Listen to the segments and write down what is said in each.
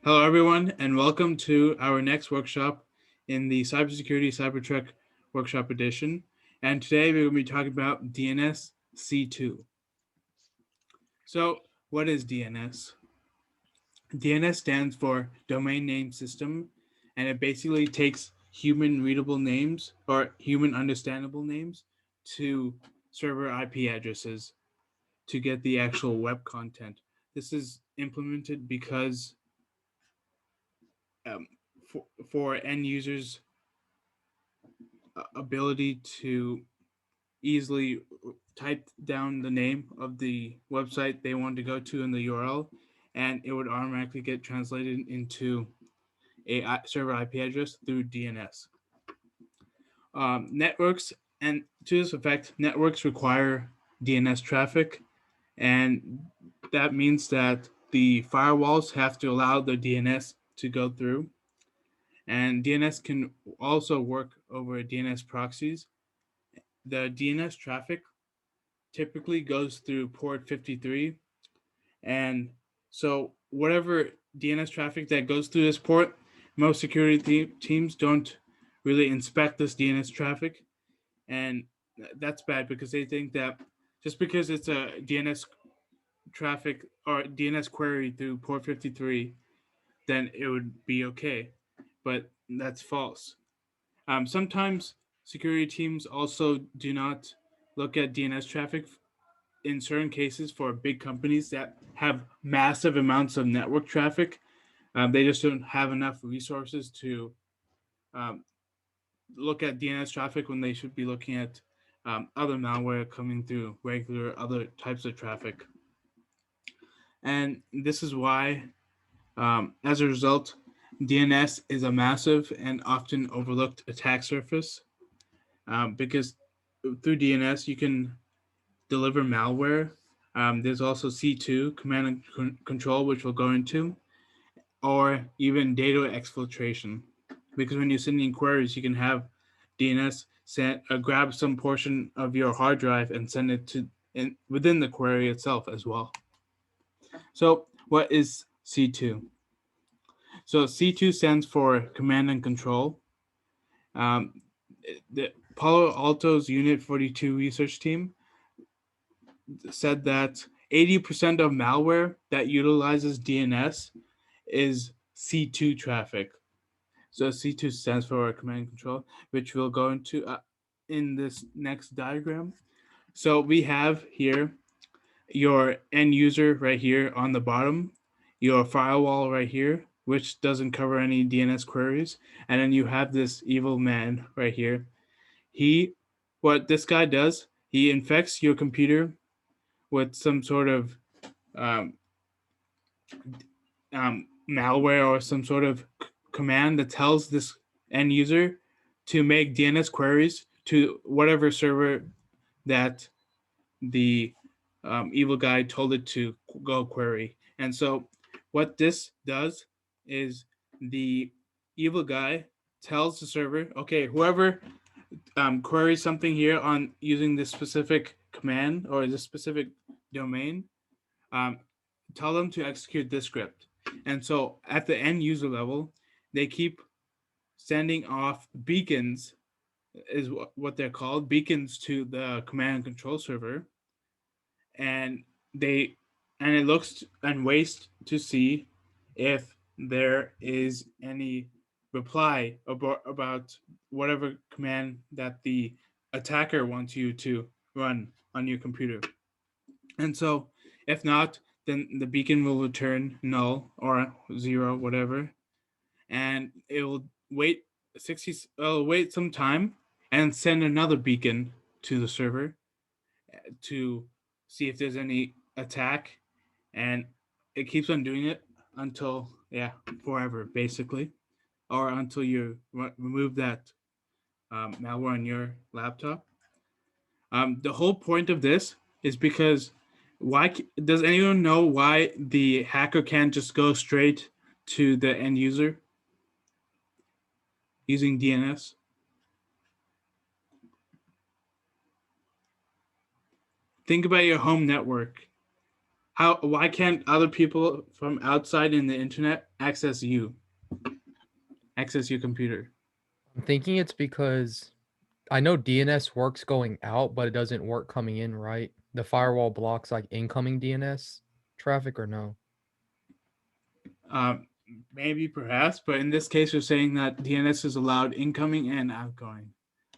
Hello, everyone, and welcome to our next workshop in the Cybersecurity Cybertruck Workshop Edition. And today we're going to be talking about DNS C2. So, what is DNS? DNS stands for Domain Name System, and it basically takes human readable names or human understandable names to server IP addresses to get the actual web content. This is implemented because um, for end users ability to easily type down the name of the website they want to go to in the URL, and it would automatically get translated into a server IP address through DNS. Networks, and to this effect, networks require DNS traffic, and that means that the firewalls have to allow the DNS to go through. And DNS can also work over DNS proxies. The DNS traffic typically goes through port 53. And so, whatever DNS traffic that goes through this port, most security teams don't really inspect this DNS traffic. And that's bad because they think that just because it's a DNS traffic or DNS query through port 53, then it would be okay. But that's false. Sometimes security teams also do not look at DNS traffic in certain cases for big companies that have massive amounts of network traffic. They just don't have enough resources to um, look at DNS traffic when they should be looking at other malware coming through regular other types of traffic. And this is why, as a result, DNS is a massive and often overlooked attack surface because through DNS you can deliver malware. There's also C2, command and control, which we'll go into, or even data exfiltration. Because when you're sending queries, you can have DNS grab some portion of your hard drive and send it to within the query itself as well. So, what is C2? So, C2 stands for command and control. Um, the Palo Alto's Unit 42 research team said that 80% of malware that utilizes DNS is C2 traffic. So C2 stands for command and control, which we'll go into in this next diagram. So we have here your end user right here on the bottom, your firewall right here, which doesn't cover any DNS queries, and then you have this evil man right here. What this guy does, he infects your computer with some sort of um, malware or some sort of command that tells this end user to make DNS queries to whatever server that the evil guy told it to go query. And so, what this does is the evil guy tells the server, okay, whoever queries something here on using this specific command or this specific domain, um, tell them to execute this script. And so at the end user level, they keep sending off beacons, is what they're called, beacons to the command and control server, and they and it looks and waits to see if there is any reply about whatever command that the attacker wants you to run on your computer. And so, if not, then the beacon will return null or zero, whatever, and it will wait 60. It'll wait some time and send another beacon to the server to see if there's any attack, and it keeps on doing it until forever basically, or until you remove that malware on your laptop. The whole point of this is because why does anyone know why the hacker can't just go straight to the end user using DNS? Think about your home network. How? Why can't other people from outside in the internet access your computer? I'm thinking it's because I know DNS works going out, but it doesn't work coming in, right? The firewall blocks like incoming DNS traffic or no? Um, Maybe, perhaps, but in this case, you're saying that DNS is allowed incoming and outgoing.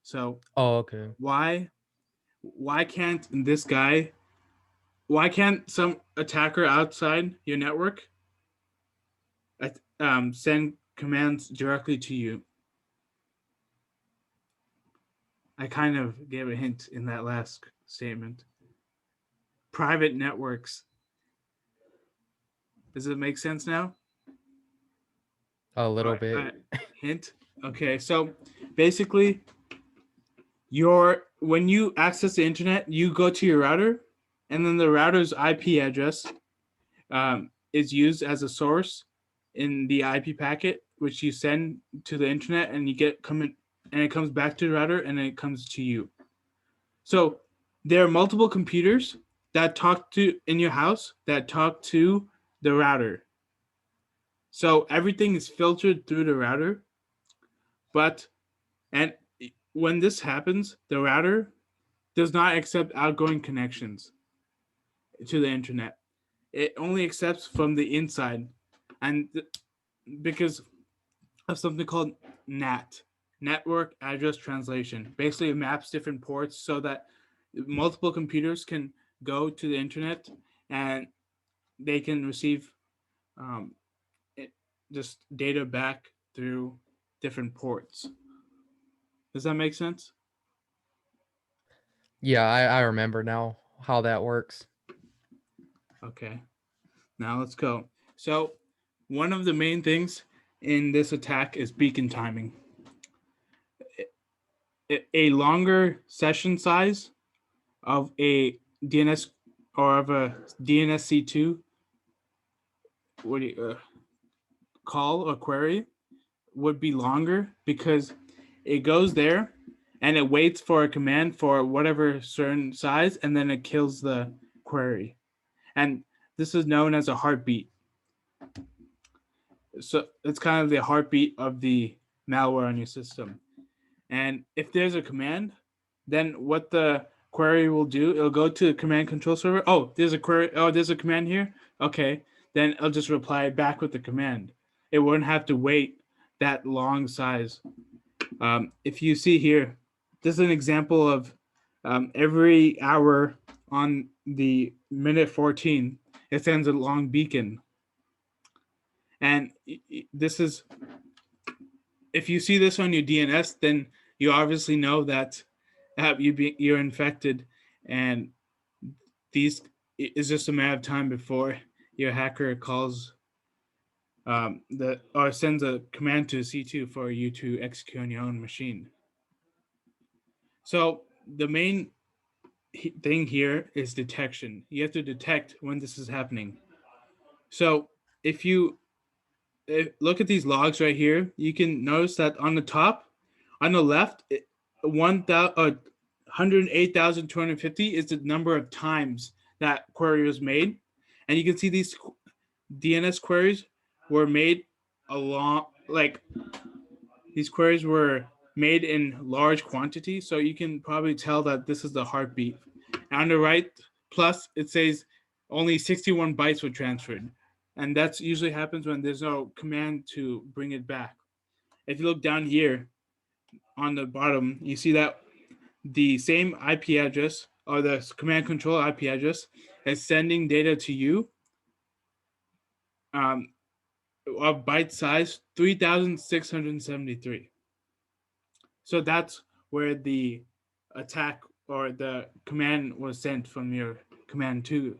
So Oh, okay. why why can't this guy? Why can't some attacker outside your network send commands directly to you? I kind of gave a hint in that last statement. Private networks. Does it make sense now? A All little right. bit. Hint. Okay. So basically, your when you access the internet, you go to your router, and then the router's IP address is used as a source in the IP packet, which you send to the internet, and you get coming, and it comes back to the router, and then it comes to you. So there are multiple computers that talk to in your house that talk to the router. So everything is filtered through the router, but and when this happens, the router does not accept outgoing connections to the internet. It only accepts from the inside, and because of something called NAT, Network Address Translation. Basically, it maps different ports so that multiple computers can go to the internet and they can receive um, it, just data back through different ports. Does that make sense? Yeah, I remember now how that works. Okay, now let's go. So, one of the main things in this attack is beacon timing. A longer session size of a DNS or of a Dns C2, what do you call or query, would be longer because it goes there and it waits for a command for whatever certain size and then it kills the query. And this is known as a heartbeat. So it's kind of the heartbeat of the malware on your system. And if there's a command, then what the query will do, it'll go to the command control server. Oh, there's a query. Oh, there's a command here. Okay, then it'll just reply back with the command. It wouldn't have to wait that long size. If you see here, this is an example of every hour on the minute 14, it sends a long beacon. And this is, if you see this on your DNS, then you obviously know that you're infected, and these it's just a matter of time before your hacker calls the or sends a command to C2 for you to execute on your own machine. So the main thing here is detection. You have to detect when this is happening. So if you look at these logs right here, you can notice that on the top, on the left, 108,250 is the number of times that query was made. And you can see these DNS queries were made along, like, these queries were made in large quantity. So you can probably tell that this is the heartbeat. And on the right, plus, it says only 61 bytes were transferred. And that's usually happens when there's no command to bring it back. If you look down here on the bottom, you see that the same IP address or the command control IP address is sending data to you um, of byte size 3,673. So that's where the attack or the command was sent from your command to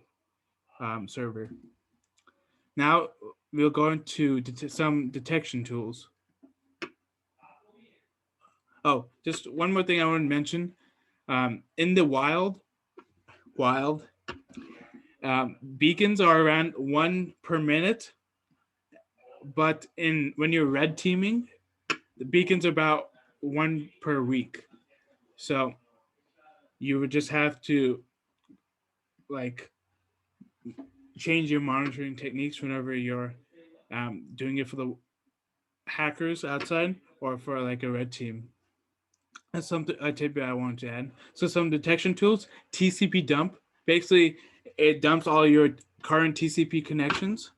server. Now we'll go into some detection tools. Oh, just one more thing I want to mention. In the wild, beacons are around one per minute, but in when you're red teaming, the beacons are about one per week. So you would just have to, like, change your monitoring techniques whenever you're doing it for the hackers outside or for like a red team. That's something a tidbit I wanted to add. So some detection tools, TCP dump. Basically, it dumps all your current TCP connections.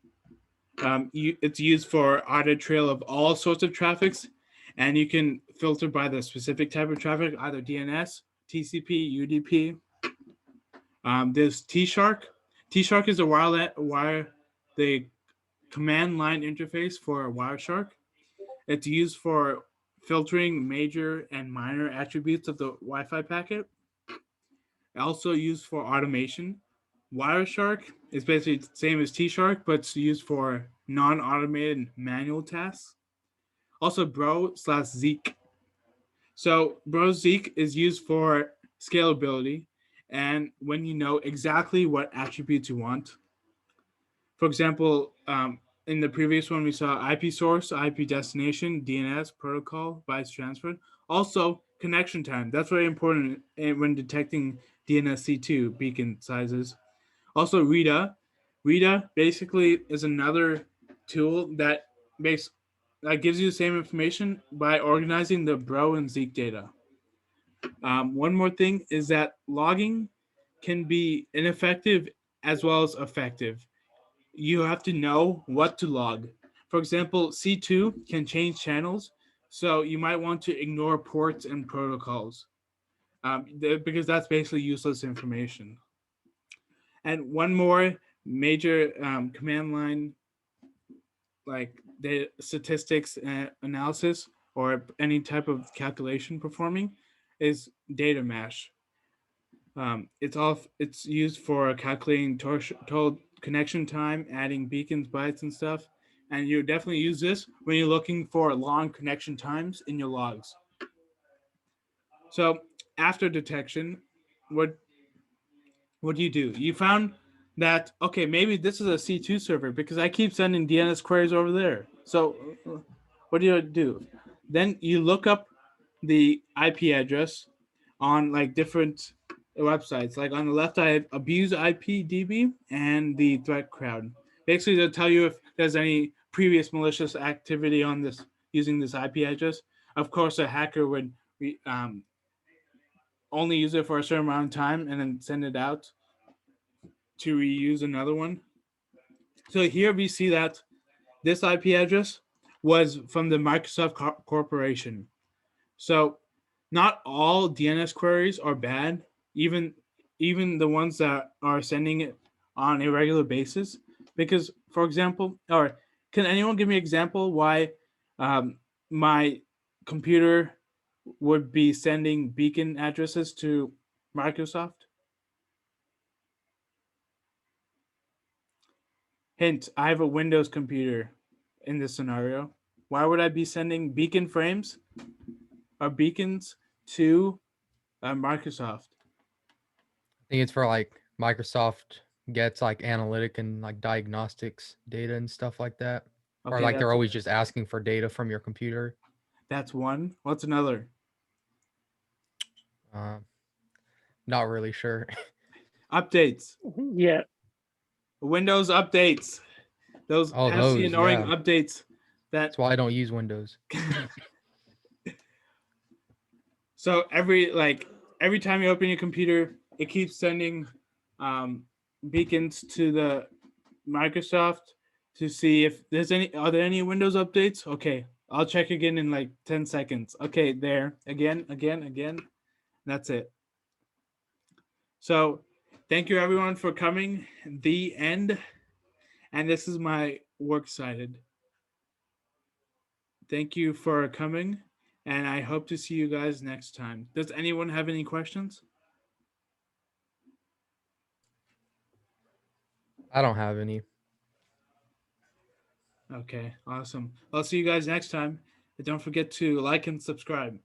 It's used for audit trail of all sorts of traffics, and you can filter by the specific type of traffic, either DNS, TCP, UDP. There's T-Shark. T-Shark is a the command line interface for Wireshark. It's used for filtering major and minor attributes of the Wi-Fi packet. Also used for automation. Wireshark is basically the same as T-Shark, but it's used for non-automated manual tasks. Also, Bro/Zeek. So Bro/Zeek is used for scalability, and when you know exactly what attributes you want. For example, in the previous one, we saw IP source, IP destination, DNS, protocol, bytes transferred. Also, connection time. That's very important when detecting Dns C2 beacon sizes. Also, Rita. Rita basically is another tool that gives you the same information by organizing the Bro and Zeek data. One more thing is that logging can be ineffective as well as effective. You have to know what to log. For example, C2 can change channels, so you might want to ignore ports and protocols because that's basically useless information. And one more major command line, like the statistics analysis or any type of calculation performing, is data mesh. It's used for calculating total connection time, adding beacons, bytes, and stuff. And you definitely use this when you're looking for long connection times in your logs. So after detection, what what do? You found that okay, maybe this is a C2 server because I keep sending DNS queries over there. So what do? Then you look up the IP address on like different websites. Like on the left, I have Abuse IPDB and the Threat Crowd. Basically, they'll tell you if there's any previous malicious activity on this using this IP address. Of course, a hacker would only use it for a certain amount of time and then send it out to reuse another one. So here we see that this IP address was from the Microsoft Corporation. So not all DNS queries are bad, even even the ones that are sending it on a regular basis. Because, for example, or can anyone give me an example why um, my computer would be sending beacon addresses to Microsoft? Hint: I have a Windows computer in this scenario. Why would I be sending beacon frames or beacons to Microsoft? I think it's for like Microsoft gets like analytic and like diagnostics data and stuff like that. Or Okay, like they're always just asking for data from your computer. that's one. What's another? Uh, not really sure. Updates. Yeah. Windows updates. Those Oh, pesky, those, annoying yeah. updates that That's why I don't use Windows. so every time you open your computer, it keeps sending um, beacons to the Microsoft to see if there's any are there any Windows updates. Okay, I'll check again in like 10 seconds. Okay, there again. That's it. So thank you everyone for coming. The end. And this is my works cited. Thank you for coming, and I hope to see you guys next time. Does anyone have any questions? I don't have any. Okay, awesome. I'll see you guys next time. And don't forget to like and subscribe.